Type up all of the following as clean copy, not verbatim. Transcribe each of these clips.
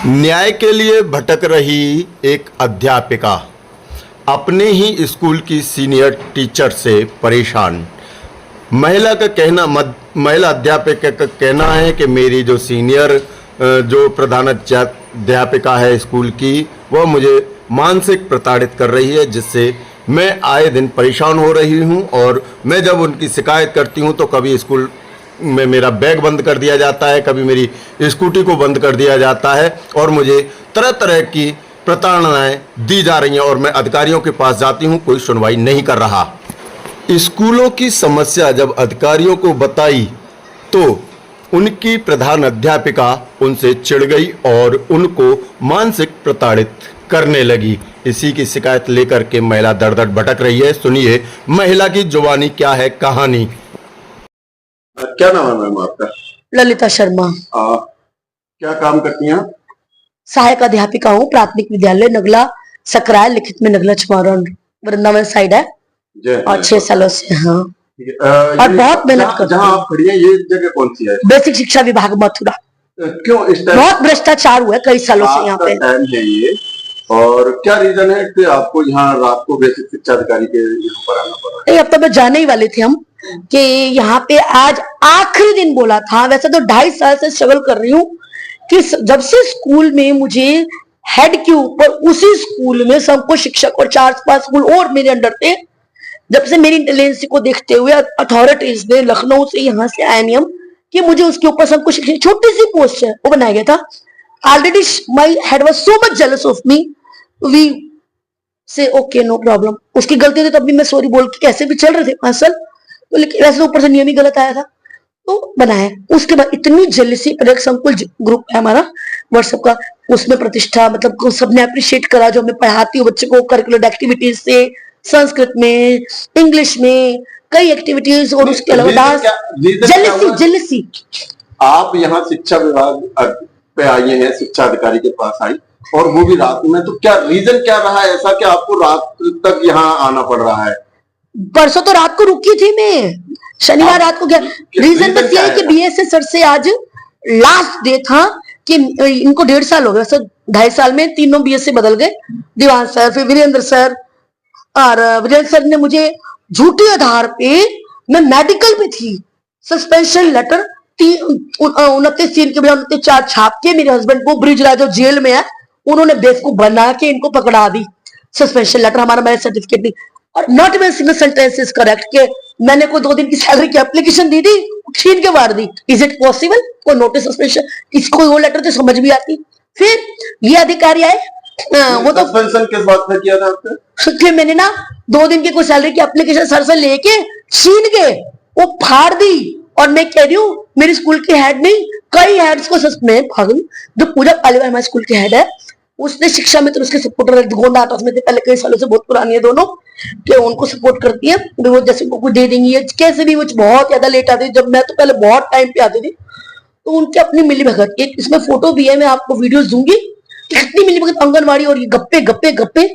न्याय के लिए भटक रही एक अध्यापिका अपने ही स्कूल की सीनियर टीचर से परेशान। महिला अध्यापिका का कहना है कि मेरी जो सीनियर जो प्रधानाध्यापिका है स्कूल की, वह मुझे मानसिक प्रताड़ित कर रही है, जिससे मैं आए दिन परेशान हो रही हूं। और मैं जब उनकी शिकायत करती हूं तो कभी स्कूल में मेरा बैग बंद कर दिया जाता है, कभी मेरी स्कूटी को बंद कर दिया जाता है और मुझे तरह तरह की प्रताड़नाएं दी जा रही हैं। और मैं अधिकारियों के पास जाती हूं, कोई सुनवाई नहीं कर रहा। स्कूलों की समस्या जब अधिकारियों को बताई तो उनकी प्रधान अध्यापिका उनसे चिढ़ गई और उनको मानसिक प्रताड़ित करने लगी। इसी की शिकायत लेकर के महिला दर दर भटक रही है। सुनिए महिला की जुबानी क्या है कहानी। क्या नाम है मैम आपका? ललिता शर्मा। क्या काम करती हैं आप? सहायक अध्यापिका हूँ, प्राथमिक विद्यालय नगला सकराय, लिखित में नगला छमारण वृंदावन साइड है और 6 सालों से। हाँ, और बहुत मेहनत करती जहाँ आप खड़ी हैं ये जगह कौन सी है? बेसिक शिक्षा विभाग मथुरा। क्यों इस टाइम बहुत भ्रष्टाचार हुआ है कई सालों से यहाँ पे। टाइम है ये, और क्या रीजन है कि आपको यहाँ रात को बेसिक शिक्षा अधिकारी के ऊपर आना पड़ा? अब तो मैं जाने ही वाले थे हम कि यहाँ पे आज आखिरी दिन बोला था। वैसे तो 2.5 साल से स्ट्रगल कर रही हूँ कि जब से स्कूल में मुझे हेड के ऊपर, उसी स्कूल में सबको शिक्षक और 4-5 स्कूल और मेरे अंडर थे, जब से मेरी इंटेलिजेंसी को देखते हुए अथॉरिटीज ने लखनऊ से यहाँ से आया नियम कि मुझे उसके ऊपर सबको शिक्षक, छोटी सी पोस्ट है वो बनाया गया था। Already my head was so much jealous of me, we say okay no problem. उसकी गलती थी तब भी मैं सॉरी बोल के कैसे भी चल रहे थे 5 साल, तो लेकिन वैसे ऊपर से नियम ही गलत आया था तो बनाया। उसके बाद इतनी जेलसी, संकुल ग्रुप है हमारा व्हाट्सएप का, उसमें प्रतिष्ठा मतलब सबने अप्रिशिएट करा जो मैं पढ़ाती हूँ बच्चे को करिकुलर एक्टिविटीज से, संस्कृत में, इंग्लिश में कई एक्टिविटीज, और उसके अलावा डांस। जेलसी। आप यहाँ शिक्षा विभाग पे आई हैं, शिक्षा अधिकारी के पास आई और वो भी रात में, तो क्या रीजन क्या रहा है ऐसा कि आपको रात तक यहाँ आना पड़ रहा है? परसों तो रात को रुकी थी मैं, शनिवार रात को। क्या रीजन बस ये है कि बीएसए सर से आज लास्ट डे था कि इनको 1.5 साल हो गए, सर 2.5 साल में तीनों बीएसए बदल गए, दीवान सर फिर वीरेंद्र सर, और वीरेंद्र सर ने मुझे झूठे आधार पे, मैं मेडिकल पे थी, सस्पेंशन लेटर 29/3 के बजाय 29/4 छाप के मेरे हस्बैंड को ब्रिज राजा जेल में है, उन्होंने बेवकूफ बना के इनको पकड़ा दी। सस्पेंशन लेटर हमारा मैरिज सर्टिफिकेट नहीं, और not even single sentence is correct के मैंने कोई 2 दिन की सैलरी की एप्लीकेशन दी थी, छीन के मार दी। Is it possible? कोई नोटिस सस्पेंशन, किसी को वो लेटर तो समझ भी आती। फिर ये अधिकारी आए, वो तो सस्पेंशन किस बात पे किया था आपने? कि मैंने ना 2 दिन की कोई सैलरी की एप्लीकेशन सर से लेके छीन के वो फाड़ दी। और मैं कह रही हूँ मेरे स्कूल के हेड नहीं, कई हेड्स को में भागन, जो पूजा पालीवाल हमारे स्कूल के हेड है, उसने शिक्षा मित्र उसके सपोर्टर गोंदा आटोस में थे पहले, कई सालों से बहुत पुरानी है दोनों, कि उनको सपोर्ट करती है, वो जैसे उनको कुछ दे देंगी कैसे भी। वो बहुत ज्यादा लेट आती, जब मैं तो पहले बहुत टाइम पे आती थी, तो उनकी अपनी मिली भगत, एक इसमें फोटो भी है, मैं आपको वीडियोस दूंगी कितनी मिली भगत आंगनवाड़ी, और ये गप्पे गप्पे गप्पे।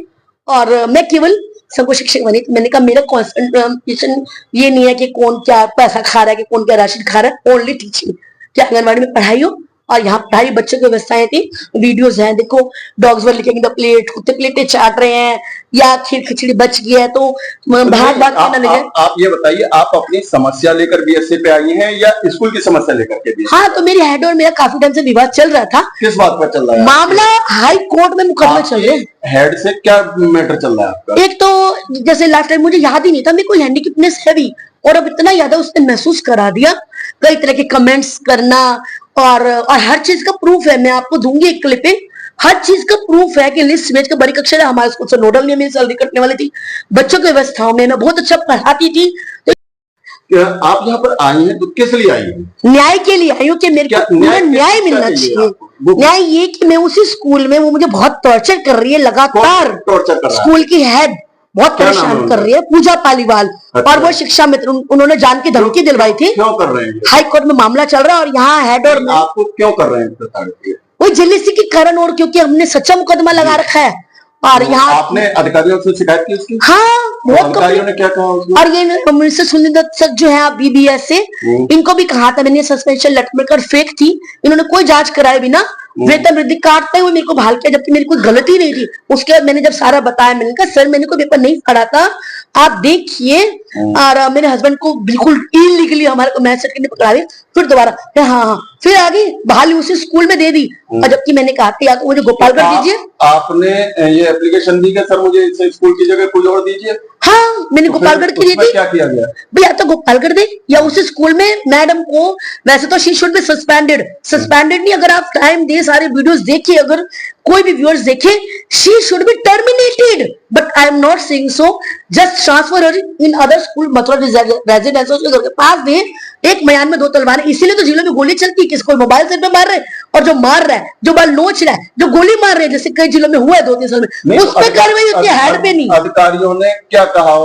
और मैं केवल सबको शिक्षक बनी, मैंने कहा मेरा कॉन्सेंट्रेशन ये नहीं है कि कौन क्या पैसा खा रहा है, कि कौन क्या राशन खा रहा है, ओनली टीचिंग, कि आंगनवाड़ी में पढ़ाई हो। और यहाँ पढ़ाई बच्चों की व्यवस्थाएं थी, वीडियोस हैं, देखो डॉग्स वर लिखेंगे द प्लेट, कुत्ते प्लेटें चाट रहे हैं, या खीर खिचड़ी बच गया है तो भाग भाग के ना ले जाए। आप ये बताइए, आप अपनी समस्या लेकर बीएसए पे आई हैं या स्कूल की समस्या लेकर के बीएसए? हाँ, तो मेरी हेड और मेरा काफी टाइम से विवाद चल रहा था। किस बात पर चल रहा है? मामला हाई कोर्ट में मुकदमे चल रहे हैं। हेड से क्या मैटर चल रहा है आपका? एक तो जैसे लास्ट टाइम मुझे याद ही नहीं था, मेरे को हैंडीकैपनेस है भी, और अब इतना याद है उसने महसूस करा दिया, कई तरह के कमेंट्स करना, और हर चीज का प्रूफ है, मैं आपको दूंगी एक क्लिपिंग, हर चीज का प्रूफ है कि लिस्ट में बड़ी कक्षा हमारे स्कूल से नोडल में मेरी सैलरी कटने वाली थी, बच्चों की व्यवस्थाओं में मैं बहुत अच्छा पढ़ाती थी। तो आप यहाँ पर आई हैं तो किस लिए आई हैं? न्याय के लिए आई हूँ कि मेरे को न्याय मिलना चाहिए। न्याय ये कि मैं उसी स्कूल में, वो मुझे बहुत टॉर्चर कर रही है लगातार, टॉर्चर कर रहा है? स्कूल की हेड बहुत परेशान कर रही है, पूजा पालीवाल। अच्छा। और वो शिक्षा मित्र, उन्होंने जान की धमकी दिलवाई थी। क्यों कर रहे हैं? हाई कोर्ट में मामला चल रहा है, और यहाँ हेड और आपको क्यों कर रहे हैं? वो जेलसी के कारण, और क्योंकि हमने सच्चा मुकदमा लगा रखा है। और यहाँ आपने अधिकारियों से शिकायत की उसकी? हाँ, बहुत अधिकारियों ने क्या कहा उसमें? और ये मिनिस्टर सुनील दत्त सर जो है बीबीएस से, इनको भी कहा था मैंने, सस्पेंशन लेटर में कर फेक थी, इन्होंने कोई जांच कराए बिना वेतन वृद्धि काटते हुए मेरे को बहाल किया, जबकि मेरी कोई गलती नहीं थी। उसके बाद मैंने जब सारा बताया, मैंने कहा सर मैंने कोई पेपर नहीं पढ़ा था, आप देखिए। और मेरे हस्बैंड को बिल्कुल इलीगली हमारे को मैथ सर्टिफिकेट पकड़ा दिया। फिर दोबारा हाँ, फिर आगे बहाली उसी स्कूल में दे दी। और जबकि मैंने कहा था या तो मुझे गोपालगढ़ दीजिए। आपने ये एप्लीकेशन दी कि सर मुझे इस स्कूल की जगह कोई और दीजिए? हाँ, मैंने गोपालगढ़ की दी थी। क्या किया गया भैया? तो गोपालगढ़ दे या उस स्कूल में मैडम को, वैसे तो शी शुड बी सस्पेंडेड नहीं, अगर आप टाइम दे सारे वीडियोस देखिए, अगर कोई भी व्यूअर्स देखे, she should be terminated, but I am not saying so. Just transfer her in other school, Mathura residence के पास दे। एक मयान में दो तलवारें, इसीलिए तो जिलों में गोली चलती है, किसको मोबाइल से मार रहे, और जो मार रहा है, जो बाल नोच रहा है, जो गोली मार रहे हैं, जैसे कई जिलों में हुआ है 2-3 साल में, उस पर कार्रवाई होती है, हेड पे नहीं। अधिकारियों ने क्या कहा?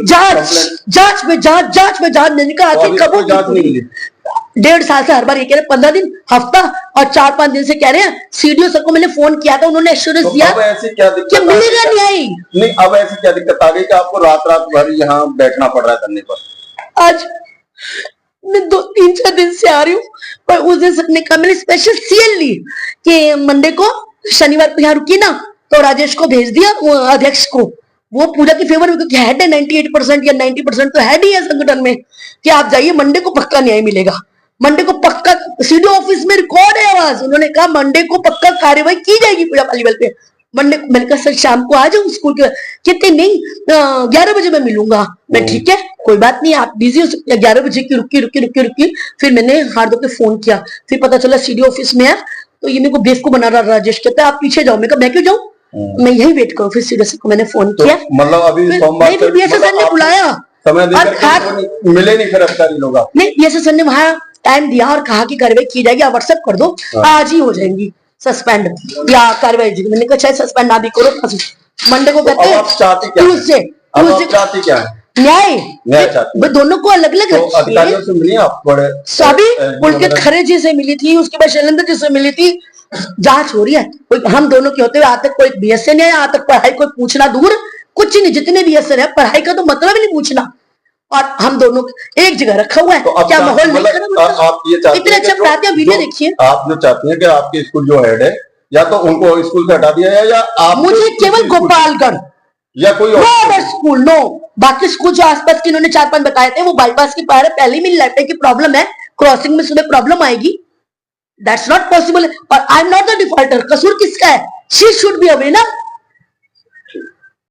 जांच में जांच मैंने कहा आखिर कब जांच नहीं मिली? 1.5 साल से हर बार ये कह रहे 15 दिन, हफ्ता, और 4-5 दिन से कह रहे हैं। सीडीओ सर को मैंने फोन किया था, उन्होंने एश्योरेंस दिया अब ऐसी क्या दिक्कत कि मिलेगा न्याय। नहीं, अब ऐसी क्या दिक्कत आ गई कि आपको रात भर यहाँ बैठना पड़ रहा है धरने पर? आज मैं 2-3-4 दिन से आ रही हूँ, पर उस दिन सर ने कहा, मैंने स्पेशल सीएल ली कि मंडे को, शनिवार को यहाँ रुकी ना, तो राजेश को भेज दिया अध्यक्ष को, वो पूजा की फेवर में, क्योंकि हेड है 98% या 90% तो हेड ही है संगठन में, कि आप जाइए, मंडे को पक्का न्याय मिलेगा। मंडे को पक्का, सीडीओ ऑफिस में रिकॉर्ड है आवाज, उन्होंने कहा मंडे को पक्का कार्रवाई की जाएगी पूजा पालीवाल पे। मंडे को मैंने कहा सर शाम को आ जाओ स्कूल के, कहते नहीं 11 बजे मैं मिलूंगा। मैं ठीक है कोई बात नहीं, आप बिजी हो सकते। 11 बजे की रुकी। फिर मैंने हार्दो के फोन किया, फिर पता चला सीडीओ ऑफिस में है, तो ये मेरे को बेवकूफ बना रहा राजेश, कहता है आप पीछे जाओ। मैं कहा मैं क्यों जाऊँ, मैं यही वेट करूँ। फिर सीडीओ को मैंने फोन किया, मतलब अभी सोमवार सर ने बुलाया, समय देकर मिले नहीं फिर अधिकारी लोग? नहीं, बीएसए सर ने वहां टाइम दिया और कहा कि कार्रवाई की जाएगी, आप व्हाट्सएप कर दो, आज ही हो जाएंगी सस्पेंड या कार्रवाई। मैंने कहा चाहे सस्पेंड ना भी करो, मंडे को कहते हैं ट्यूसडे क्या है न्याय चाहती, दोनों को अलग अलग अधिकारियों से मिली आप? सभी पुलकित खरे जी से मिली थी, उसके बाद शैलेंद्र जी से मिली थी, जांच हो रही है। हम दोनों के होते हुए आज तक कोई बीएसए नहीं, आज तक पढ़ाई कोई पूछना दूर, कुछ नहीं। जितने बीएसए है पढ़ाई का तो मतलब ही नहीं पूछना, और हम दोनों एक जगह रखा हुआ है। तो क्या माहौल नहीं खराब? आप ये चाहते इतने अच्छा पढ़ाते हैं, वीडियो देखिए। आप जो चाहते हैं कि आपके स्कूल जो हेड है, या तो उनको स्कूल से हटा दिया जाए, या आप मुझे केवल गोपालगढ़ या कोई और स्कूल, नो, बाकी स्कूल जो आसपास के इन्होंने 4-5 बताए थे, वो बाईपास की पार है, पहले ही मेरी लाइफ की प्रॉब्लम है, क्रॉसिंग में सुबह प्रॉब्लम आएगी, दैट्स नॉट पॉसिबल। और I am not the defaulter, कसूर किसका है? शी शुड बी अवे ना।